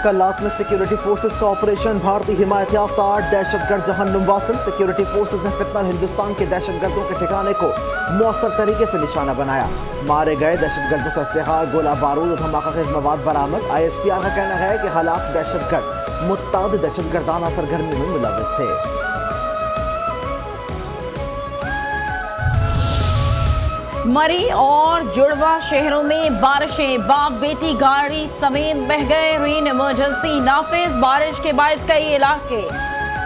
कल्लात में security forces का operation. भारतीय हिमायत याफ्ता 8 दहशतगर्द जहन्नुम वासिल। सिक्योरिटी फोर्सेस ने फितनल हिंदुस्तान के दहशतगर्दों के ठिकाने को मौसर तरीके से निशाना बनाया। मारे गए दहशतगर्दों से असलहा, गोला बारूद और धमाकाखेज मवाद बरामद। ISPR का कहना है कि हालात दहशतगर्द मुत्ताद दहशतगर्दाना सरगर्मी में मुलव्वस थे। मरी और जुड़वा शहरों में बारिशें, बाप बेटी गाड़ी समेत बह गए। रेन इमरजेंसी नाफिज। बारिश के बायस कई इलाके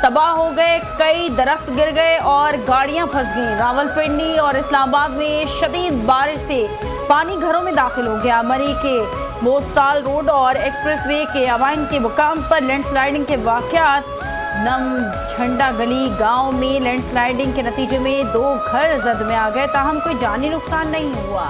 तबाह हो गए, कई दरख्त गिर गए और गाड़ियां फंस गईं। रावलपिंडी और इस्लामाबाद में शदीद बारिश से पानी घरों में दाखिल हो गया। मरी के बोस्ताल रोड और एक्सप्रेसवे के अवाइन के मुकाम पर लैंडस्लाइडिंग के वाक़यात। नम झंडा गली गांव में लैंडस्लाइडिंग के नतीजे में 2 घर जद में आ गए, ताहम कोई जानी नुकसान नहीं हुआ।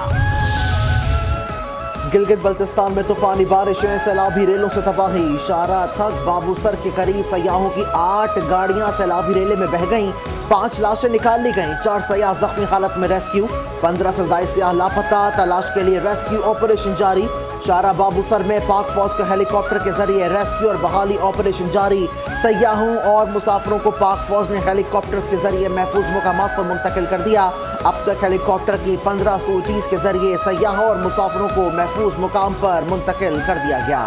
गिलगित बल्तिस्तान में तूफानी बारिशें, सैलाबी रेलों से तबाही। शारा थक बाबूसर के करीब सयाहों की 8 गाड़ियां सैलाबी रेले में बह गईं। 5 लाशें निकाल ली गईं। 4 सयाह जख्मी हालत में रेस्क्यू। 15 से ज़ायद सयाह लापता। तलाश के लिए रेस्क्यू ऑपरेशन जारी। शारा बाबूसर में पाक फौज के हेलीकॉप्टर के जरिए रेस्क्यू और बहाली ऑपरेशन जारी। सयाहों और मुसाफिरों को पाक फौज ने हेलीकॉप्टर्स के जरिए महफूज मुकामात पर मुंतकिल कर दिया। अब तक हेलीकॉप्टर की 15 सूचीज के जरिए सयाहों और मुसाफिरों को महफूज मुकाम पर मुंतकिल कर दिया गया।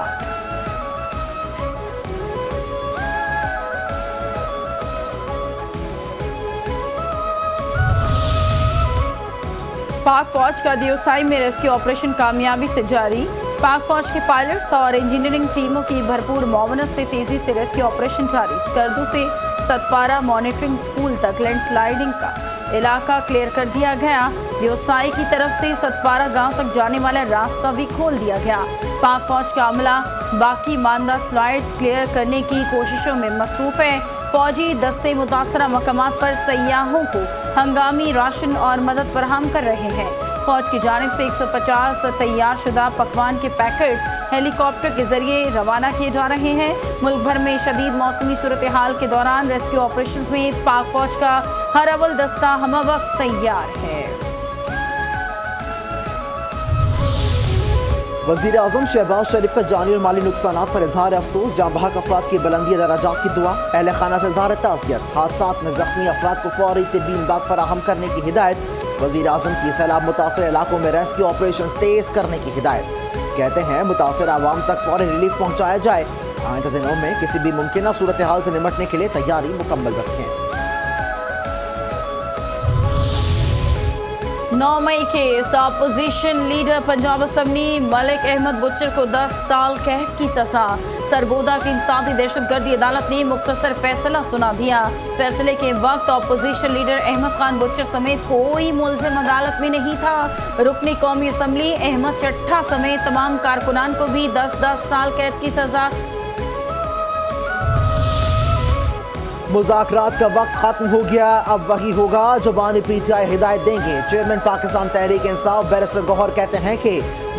पाक फौज का दियोसाई में रेस्क्यू ऑपरेशन कामयाबी से जारी। पाक फौज के पायलट्स और इंजीनियरिंग टीमों की भरपूर मुआवनत से तेजी से रेस्क्यू ऑपरेशन जारी। स्कर्दू से सतपारा मॉनिटरिंग स्कूल तक लैंडस्लाइडिंग का इलाका क्लियर कर दिया गया। दियोसाई की तरफ से सतपारा गांव तक जाने वाला रास्ता भी खोल दिया गया। पाक फौज का अमला बाकी मानदा स्लाइड्स क्लियर करने की कोशिशों में मसरूफ है। फौजी दस्ते मुतासरा मकामात पर सयाहों को हंगामी राशन और मदद फराहम कर रहे हैं। फौज की जानिब से 150 तैयार शुदा पकवान के पैकेट्स हेलीकॉप्टर के जरिए रवाना किए जा रहे हैं। मुल्क भर में शदीद मौसमी सूरत हाल के दौरान रेस्क्यू ऑपरेशन में पाक फौज का हर अव्वल दस्ता हम वक्त तैयार है। वज़ीर आज़म शहबाज शरीफ का जानी और माली नुकसानात पर इजहार अफसोस। जाँ बहक अफराद की बुलंदी दराजात की दुआ। अहल खाना से इजहार ताज़ियत। हादसात में जख्मी अफराद को फौरी तिब्बी इमदाद फराहम करने की हिदायत। वज़ीर आज़म की सैलाब मुतासर इलाकों में रेस्क्यू ऑपरेशन तेज करने की हिदायत। कहते हैं मुतासर आवाम तक फौरी रिलीफ पहुँचाया जाए। आइंदा दिनों में किसी भी मुमकिन सूरत हाल से निमटने के लिए तैयारी मुकम्मल रखें। 9 मई case. Opposition leader Punjab assembly Malik Ahmad Bhachar को 10 साल कैद की सजा। सरगोदा की इंसानी दहशतगर्दी अदालत ने मुख्तसर फैसला सुना दिया। फैसले के वक्त opposition leader Ahmad Khan butcher समेत कोई मुलजिम अदालत में नहीं था। रुकनी कौमी असम्बली अहमद चट्ठा समेत तमाम कारकुनान को भी 10-10 साल कैद की सजा। मुज़ाकरात का वक्त खत्म हो गया, अब वही होगा जो बानी PTI हिदायत देंगे। चेयरमैन पाकिस्तान तहरीक इंसाफ बैरिस्टर गौहर कहते हैं कि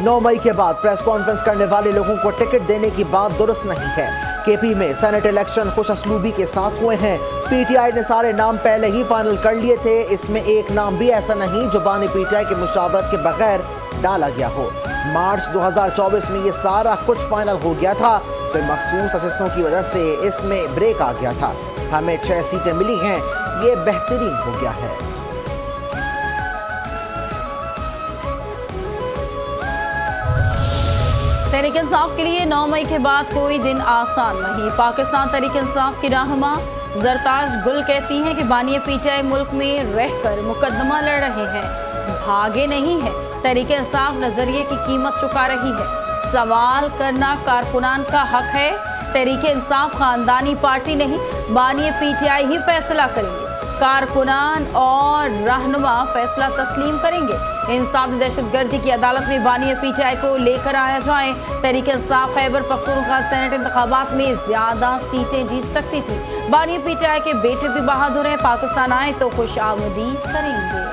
9 मई के बाद प्रेस कॉन्फ्रेंस करने वाले लोगों को टिकट देने की बात दुरुस्त नहीं है। KP में सेनेट इलेक्शन खुश असलूबी के साथ हुए हैं। PTI ने सारे नाम पहले ही फाइनल कर लिए थे। इसमें एक नाम भी ऐसा नहीं जो बानी PTI की मुशावरत के बगैर डाला गया हो। मार्च 2024 में ये सारा कुछ फाइनल हो गया था, फिर मखसूस असिस्टों की वजह से इसमें ब्रेक आ गया था। हमें 6 सीटें मिली हैं, ये बेहतरीन हो गया है। तहरीक इंसाफ के लिए 9 मई के बाद कोई दिन आसान नहीं। पाकिस्तान तहरीक इंसाफ की रहनुमा जरताज गुल कहती हैं कि बानी PTI मुल्क में रहकर मुकदमा लड़ रहे हैं, भागे नहीं हैं। तहरीक इंसाफ नजरिए की कीमत चुका रही है। सवाल करना कारकुनान का हक है। तहरीक इंसाफ खानदानी पार्टी नहीं, बानी PTI ही फैसला करेंगे। कारकुनान और रहनुमा फैसला तस्लीम करेंगे। इंसानी दहशतगर्दी की अदालत में बानी PTI को लेकर आया जाए। तहरीक इंसाफ खैबर पख्तूनख्वा सेनेट इंतखाबात में ज्यादा सीटें जीत सकती थी। बानी PTI के बेटे भी बहादुर हैं, पाकिस्तान आए तो खुश आमदीद करेंगे।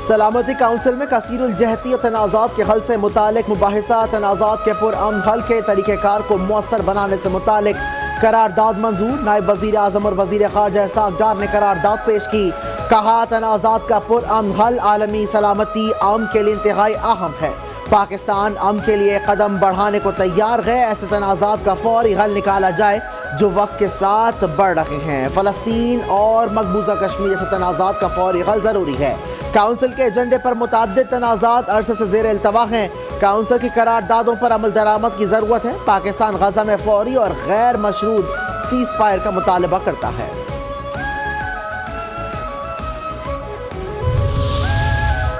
सलामती काउंसिल में कसीरुल जहती और तनाज़ात के हल से मुतालिक मुबाहिसा। तनाज़ात के पुरअमन हल के तरीक़ेकार को मुअस्सर बनाने से मुतालिक करारदाद मंजूर। नायब वज़ीर आज़म और वज़ीर ख़ारजा इसहाक़ डार ने करारदाद पेश की। कहा तनाज़ात का पुरअमन हल आलमी सलामती आम के लिए इंतहाई अहम है। पाकिस्तान अमन के लिए कदम बढ़ाने को तैयार है। ऐसे तनाज़ात का फौरी हल निकाला जाए जो वक्त के साथ बढ़ रहे हैं। फ़लस्तीन और मकबूजा कश्मीर जैसे तनाज़ात का फौरी हल ज़रूरी है। काउंसिल के एजेंडे पर मुतअद्दिद तनाज़ात अरसे से ज़ेर इल्तवा हैं। काउंसिल की करारदादों पर अमल दरामद की ज़रूरत है। पाकिस्तान गजा में फौरी और गैर मशरूत सीज़ फायर का मुतालबा करता है।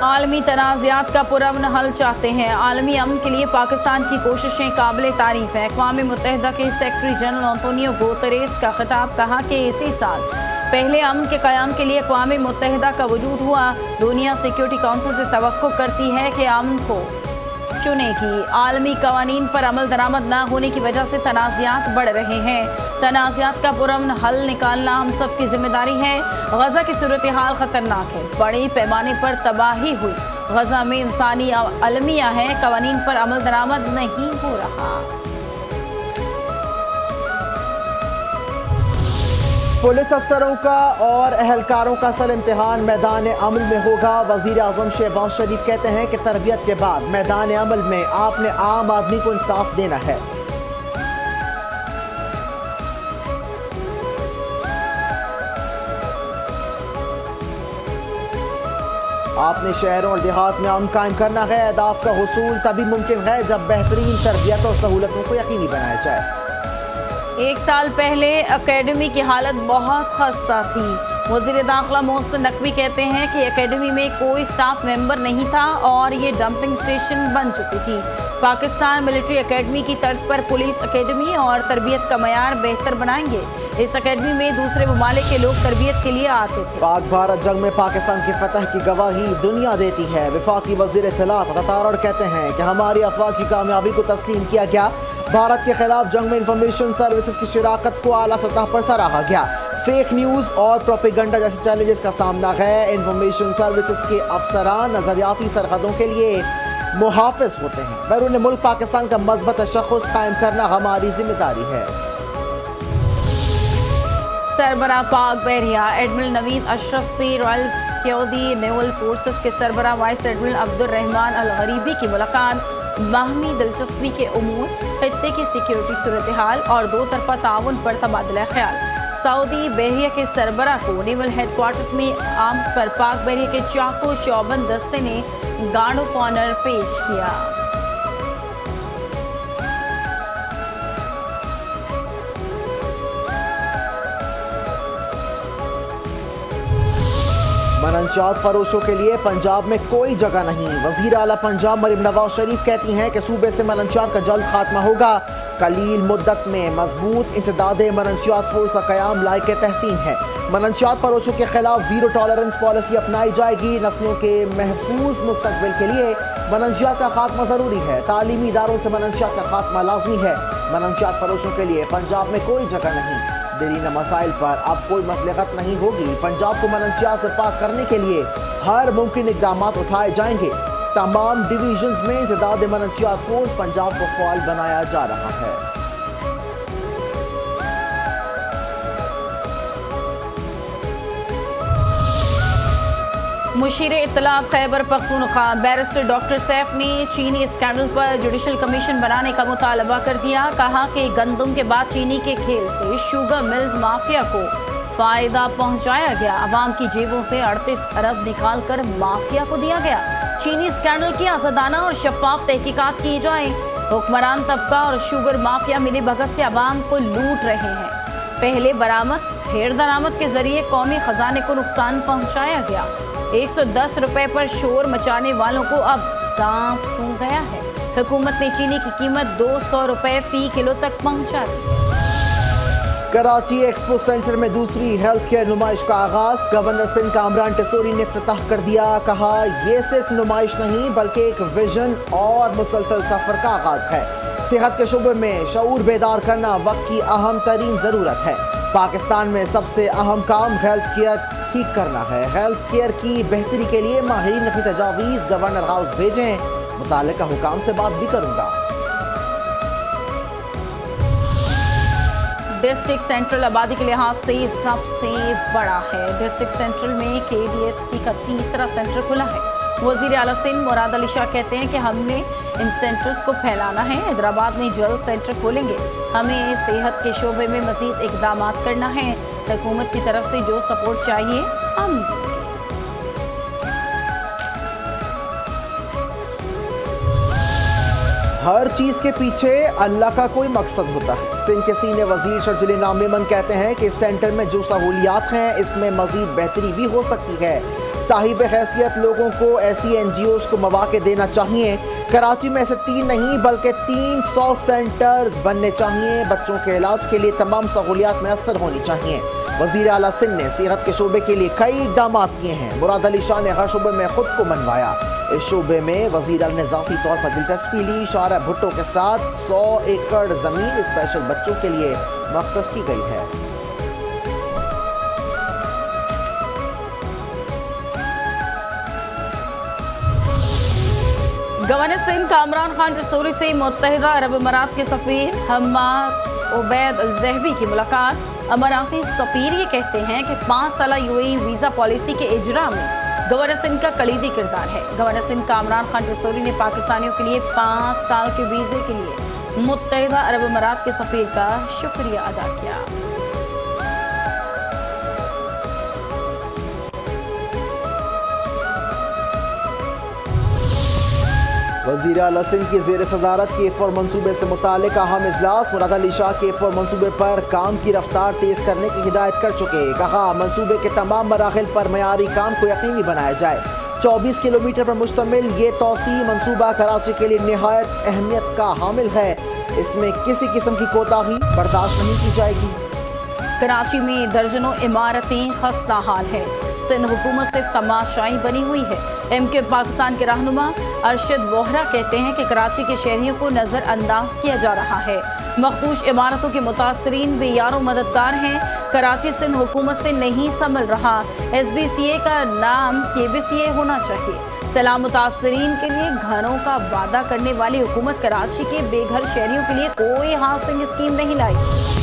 आलमी तनाज़ात का पुरअमन हल चाहते हैं। आलमी अमन के लिए पाकिस्तान की कोशिशें काबिल तारीफ हैं। अक़वाम मुत्तहिदा के सेक्रेटरी जनरल एंटोनियो गुतेरेस का खिताब। कहा कि इसी साल पहले अमन के क़याम के लिए अक़वाम मुत्तहिदा का वजूद हुआ। दुनिया सिक्योरिटी काउंसिल से तवक्को करती है कि अमन को चुनेगी। आलमी कवानीन पर अमल दरामद न होने की वजह से तनाज़ात बढ़ रहे हैं। तनाज़ात का पुरअमन हल निकालना हम सब की जिम्मेदारी है। गजा की सूरत हाल ख़तरनाक है। बड़े पैमाने पर तबाही हुई। गजा में इंसानी अलमिया है। कवानीन पर अमल दरामद नहीं हो रहा। पुलिस अफसरों का और अहलकारों का असल इम्तिहान मैदान अमल में होगा। वज़ीर आज़म शहबाज शरीफ कहते हैं कि तरबियत के बाद मैदान अमल में आपने आम आदमी को इंसाफ देना है। आपने शहरों और देहात में अमन कायम करना है। अहदाफ का हुसूल तभी मुमकिन है जब बेहतरीन तरबियत और सहूलतों को यकीनी बनाया जाए। एक साल पहले एकेडमी की हालत बहुत खस्ता थी। वज़ीर दाखिला मोहसिन नकवी कहते हैं कि एकेडमी में कोई स्टाफ मेंबर नहीं था और ये डंपिंग स्टेशन बन चुकी थी। पाकिस्तान मिलिट्री एकेडमी की तर्ज पर पुलिस एकेडमी और तरबियत का मयार बेहतर बनाएंगे। इस एकेडमी में दूसरे ममालिक के लोग तरबियत के लिए आते थे। पाक भारत जंग में पाकिस्तान की फतह की गवाही दुनिया देती है। वफाकी वज़ीर इत्तलात अतातारड़ कहते हैं कि हमारी अफवाज की कामयाबी को तस्लीम किया गया। भारत के खिलाफ जंग में इंफॉर्मेशन सर्विसेज की शिराकत को आला सतह पर सराहा गया। फेक न्यूज़ और प्रोपेगेंडा जैसे चैलेंजेस का सामना है। इंफॉर्मेशन सर्विसेज के अफसरान नजरियाती सरहदों के लिए मुहाफ़िज़ होते हैं। बैरून मुल्क पाकिस्तान का मज़बूत तशख़्ख़ुस कायम करना हमारी जिम्मेदारी है। सरबराह पाक बहरिया एडमिरल नवीद अशरफ से रॉयल सऊदी नेवल फोर्सेस के सरबराह वाइस एडमिरल अब्दुर्रहमान अल गरीबी की मुलाकात। बाहमी दिलचस्पी के उमूर, खित्ते की सिक्योरिटी सूरत हाल और दो तरफा ताउन पर तबादला ख्याल। सऊदी बहरिया के सरबराह को नेवल हेडक्वार्टर्स में आम पर पाक बहरिया के चाको चौबंद दस्ते ने गार्ड ऑफ ऑनर पेश किया। मनंशात फरोशों के लिए पंजाब में कोई जगह नहीं। वज़ीर आला पंजाब मरीम नवाज शरीफ कहती हैं कि सूबे से मनंशात का जल्द खात्मा होगा। कलील मुद्दत में मजबूत इंसदाद मनंशियात फोर्स का क़याम लायक तहसीन है। मनंशियात फरोशों के खिलाफ ज़ीरो टॉलरेंस पॉलिसी अपनाई जाएगी। नस्लों के महफूज मुस्तकबिल के लिए मनंशियात का खात्मा ज़रूरी है। तालीमी इदारों से मनंशियात का खात्मा लाजमी है। मनंशियात फरोशों के लिए पंजाब में कोई जगह नहीं। दरीन मसाइल पर अब कोई मसलहत नहीं होगी। पंजाब को मनंशियात से पाक करने के लिए हर मुमकिन इक़दाम उठाए जाएंगे। तमाम डिवीजन्स में इंसदाद मनंशियात फोर्स पंजाब को फ़ाल बनाया जा रहा है। मुशीर इत्तलाफ खैबर पख्तूनख्वा बैरिस्टर डॉक्टर सैफ ने चीनी स्कैंडल पर जुडिशल कमीशन बनाने का मुतालबा कर दिया। कहा कि गंदम के बाद चीनी के खेल से शुगर मिल्स माफिया को फ़ायदा पहुंचाया गया। अवाम की जेबों से 38 अरब निकाल कर माफिया को दिया गया। चीनी स्कैंडल की आज़ादाना और शफाफ तहकीकात की जाए। हुक्मरान तबका और शुगर माफिया मिली भगत से अवाम को लूट रहे हैं। पहले बरामद फिर दरामद के जरिए कौमी खजाने को नुकसान पहुंचाया गया। 110 रुपए पर शोर मचाने वालों को अब सांप सूंघ गया है। हुकूमत ने चीनी की कीमत 200 रुपए फी किलो तक पहुंचा दी। कराची एक्सपो सेंटर में दूसरी हेल्थ केयर नुमाइश का आगाज। गवर्नर सिंध कामरान टिसोरी ने इफ्तिताह कर दिया। कहा यह सिर्फ नुमाइश नहीं बल्कि एक विजन और मुसलसल सफर का आगाज है। सेहत के शुबे में शऊर बेदार करना वक्त की अहम तरीन ज़रूरत है। पाकिस्तान में सबसे अहम काम हेल्थ केयर ठीक करना है। हेल्थ केयर की बेहतरी के लिए माहिरीन अपनी तजावीज़ गवर्नर हाउस भेजें। मुतालिका हुकाम से बात भी करूँगा। डिस्ट्रिक्ट सेंट्रल आबादी के लिहाज से सबसे बड़ा है। डिस्ट्रिक्ट सेंट्रल में KDSP का तीसरा सेंटर खुला है। वजीर आला सिंध मुराद अली शाह कहते हैं कि हमने इन सेंटर्स को फैलाना है। हैदराबाद में जल्द सेंटर खोलेंगे। हमें सेहत के शोबे में मजीद इकदाम करना है। हुकूमत की तरफ से जो सपोर्ट चाहिए हम देंगे। हर चीज के पीछे अल्लाह का कोई मकसद होता है। सिंध के सीनियर वजीर शर्जिल इनाम मेमन कहते हैं कि इस सेंटर में जो सहूलियात हैं इसमें मजीद बेहतरी भी हो सकती है। साहिब हैसियत लोगों को ऐसी NGOs को मौके देना चाहिए। कराची में ऐसे 3 नहीं बल्कि 300 सेंटर्स बनने चाहिए। बच्चों के इलाज के लिए तमाम सहूलियात मैसर होनी चाहिए। वजीर आला सिंध ने सेहत के शोबे के लिए कई इकदाम किए हैं। मुराद अली शाह ने हर शोबे में खुद को मनवाया। इस शोबे में वजीर आला ने ज़ाती तौर पर दिलचस्पी ली। शारा भुट्टो के साथ 100 एकड़ ज़मीन स्पेशल बच्चों के लिए मख्तस की गई है। गवर्नर सिंध कामरान खान रसूरी से मुत्तहिदा अरब अमारात के सफीर हम्माद उबैद अल-ज़हबी की मुलाकात। अमाराती सफीर ये कहते हैं कि 5 साला UAE वीज़ा पॉलिसी के इजरा में गवर्नर सिंध का कलीदी किरदार है। गवर्नर सिंध कामरान खान रसूरी ने पाकिस्तानियों के लिए 5 साल के वीज़े के लिए मुत्तहिदा अरब अमारात के सफीर का शुक्रिया अदा किया। वज़ीर आला सिंध की ज़ेर सदारत के मंसूबे से मुतालिक अहम इजलास। मुराद अली शाह के मंसूबे पर काम की रफ्तार तेज़ करने की हिदायत कर चुके। कहा मंसूबे के तमाम मराहिल पर मयारी काम को यकीनी बनाया जाए। 24 किलोमीटर पर मुश्तमिल ये तोसी मंसूबा कराची के लिए निहायत अहमियत का हामिल है। इसमें किसी किस्म की कोताही बर्दाश्त नहीं की जाएगी। कराची में दर्जनों इमारतें खस्ता हाल है। सिंध हुकूमत से तमाशाई बनी हुई है। MK पाकिस्तान के रहनुमा अरशद वोहरा कहते हैं कि कराची के शहरियों को नज़रअंदाज किया जा रहा है। मखदूश इमारतों के मुतासरीन बेयारो मददगार हैं। कराची सिंध हुकूमत से नहीं संभल रहा। SBCA का नाम KBCA होना चाहिए। सैलाब मुतासरीन के लिए घरों का वादा करने वाली हुकूमत कराची के बेघर शहरियों के लिए कोई हाउसिंग स्कीम नहीं लाई।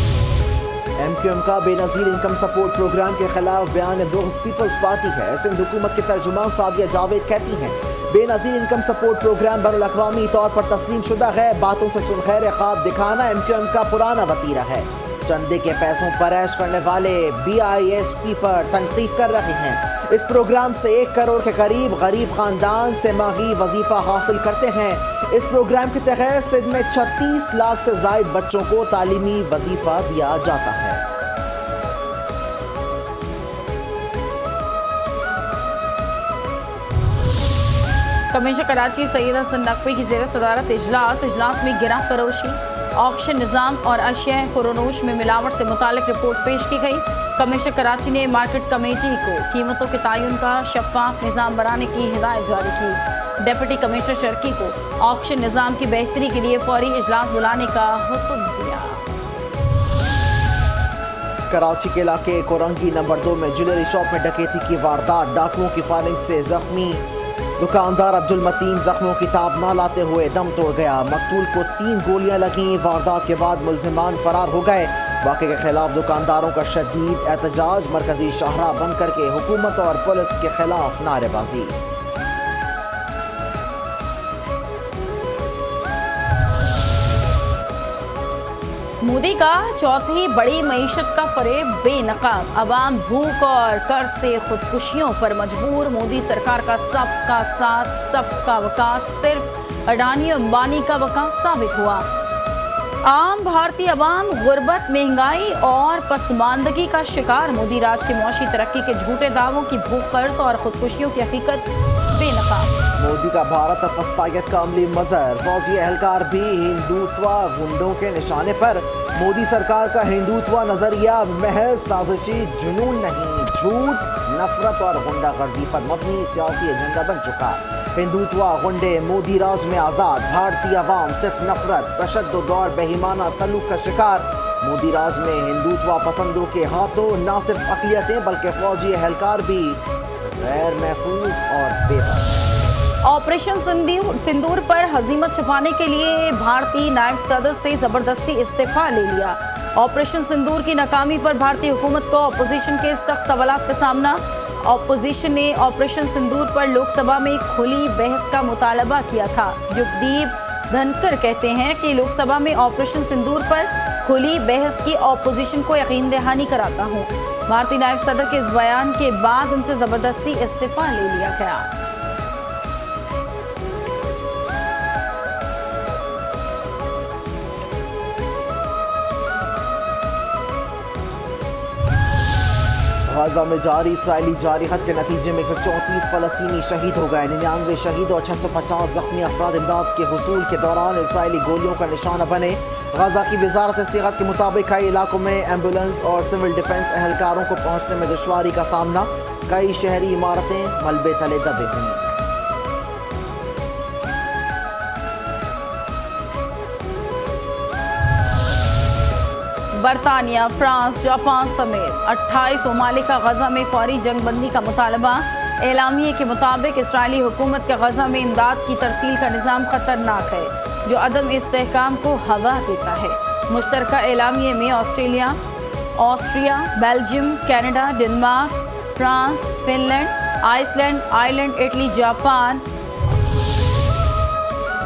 MQM का बेनज़ीर इनकम सपोर्ट प्रोग्राम के खिलाफ बयान बुग़्ज़ पीपल्स पार्टी है। सिंध हुकूमत के तर्जुमान सादिया जावेद कहती हैं बेनज़ीर इनकम सपोर्ट प्रोग्राम बैनुल-अक़वामी तौर पर तस्लीम शुदा है। बातों से सुनहरे ख्वाब दिखाना MQM का पुराना वतीरा है। चंदे के पैसों पर ऐश करने वाले BISP पर तनकीद कर रहे हैं। इस प्रोग्राम से 1 करोड़ के करीब गरीब खानदान से माही वजीफा हासिल करते हैं। इस प्रोग्राम के तहत सिंध में 36 लाख से ज़ायद बच्चों को तालीमी वजीफा दिया जाता है। कमिश्नर कराची सैयदा हसन नकवी की ज़ेर सदारत इजलास में गिरफ्त फरोशी, ऑक्शन निज़ाम और अशिया खुरोनोश में मिलावट से मुतालिक रिपोर्ट पेश की गई। कमिश्नर कराची ने मार्केट कमेटी को कीमतों के तयन का शफाफ निज़ाम बनाने की हिदायत जारी की। डिप्टी कमिश्नर शर्की को ऑक्शन निज़ाम की बेहतरी के लिए फौरी इजलास बुलाने का हुक्म दिया। कराची के इलाके कोरंगी नंबर 2 में ज्वेलरी शॉप में डकैती की वारदात। डाकुओं की फायरिंग से जख्मी दुकानदार अब्दुल मतीन जख्मों की ताब न लाते हुए दम तोड़ गया। मकतूल को 3 गोलियां लगीं। वारदात के बाद मुलजिमान फरार हो गए। वाक़े के खिलाफ दुकानदारों का शदीद एहतजाज। मरकजी शाहराह बंद करके हुकूमत और पुलिस के खिलाफ नारेबाजी। मोदी का चौथी बड़ी मईशत का फरेब बेनकाब। अवाम भूख और कर्ज से खुदकुशियों पर मजबूर। मोदी सरकार का सबका साथ सबका विकास सिर्फ अडानी और अंबानी का विकास साबित हुआ। आम भारतीय अवाम गुर्बत, महंगाई और पसमानदगी का शिकार। मोदी राज की मौशी तरक्की के झूठे दावों की भूख, कर्ज और खुदकुशियों की हकीकत बेनकाब। मोदी का भारत फस्तायत का अमली मजहर। फौजी एहलकार भी हिंदुत्व गुंडों के निशाने पर। मोदी सरकार का हिंदुत्व नजरिया महज साजिशी जुनून नहीं, झूठ, नफरत और गुंडागर्दी पर मबनी सियासी एजेंडा बन चुका। हिंदुत्व गुंडे मोदी राज में आज़ाद। भारतीय अवाम सिर्फ नफरत, तशद्दुद और बेईमाना सलूक का शिकार। मोदी राज में हिंदुत्व पसंदों के हाथों न सिर्फ अक़लियतें बल्कि फौजी एहलकार भी गैर महफूज और बेबस। ऑपरेशन सिंदूर पर हजीमत छुपाने के लिए भारतीय नायब सदर से जबरदस्ती इस्तीफा ले लिया। ऑपरेशन सिंदूर की नाकामी पर भारतीय हुकूमत को अपोजिशन के सख्त सवालात का सामना। अपोजिशन ने ऑपरेशन सिंदूर पर लोकसभा में खुली बहस का मुतालबा किया था। जगदीप धनखड़ कहते हैं कि लोकसभा में ऑपरेशन सिंदूर पर खुली बहस की अपोजिशन को यकीन दहानी कराता हूँ। भारतीय नायब सदर के इस बयान के बाद उनसे जबरदस्ती इस्तीफा ले लिया गया। गाजा में जारी इसराइली जारहत के नतीजे में 134 फलस्तीनी शहीद हो गए। 99 शहीद और 650 जख्मी अफराद इमदाद के हुसूल के दौरान इसराइली गोलियों का निशाना बने। गाजा की वजारत सेहत के मुताबिक कई इलाकों में एम्बुलेंस और सिविल डिफेंस एहलकारों को पहुंचने में दुश्वारी का सामना। कई शहरी इमारतें मलबे तले दबे हुई। बरतानिया, फ्रांस, जापान समेत 28 ममालिक का गजा में फौरी जंगबंदी का मुतालबा। एलामिये के मुताबिक इसराइली हुकूमत के गजा में इमदाद की तरसील का निज़ाम खतरनाक है जो अदम इस्तेहकाम को हवा देता है। मुश्तरका एलामिये में Austria, Belgium, Canada, Denmark, France, Finland, Iceland, Ireland, Italy, Japan.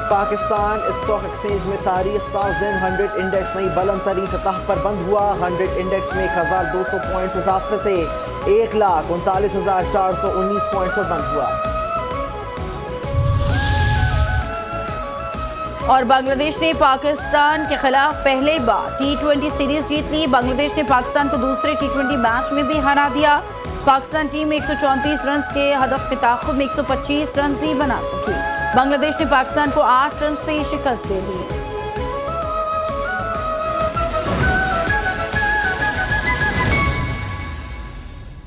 Pakistan stock exchange में तारीख साल दिन 100 इंडेक्स नई बुलंद तरीन सतह पर बंद हुआ। 100 इंडेक्स में 1200 पॉइंट्स इजाफे से 1,39,419 पॉइंट्स पर बंद हुआ। और बांग्लादेश ने पाकिस्तान के खिलाफ पहले बार T20 सीरीज जीत ली। बांग्लादेश ने पाकिस्तान को दूसरे T20 मैच में भी हरा दिया। पाकिस्तान टीम 134 रन के हदफ के ताक़ुब में 125 रन ही बना सकी। बांग्लादेश ने पाकिस्तान को 8 रन से शिकस्त दे दी।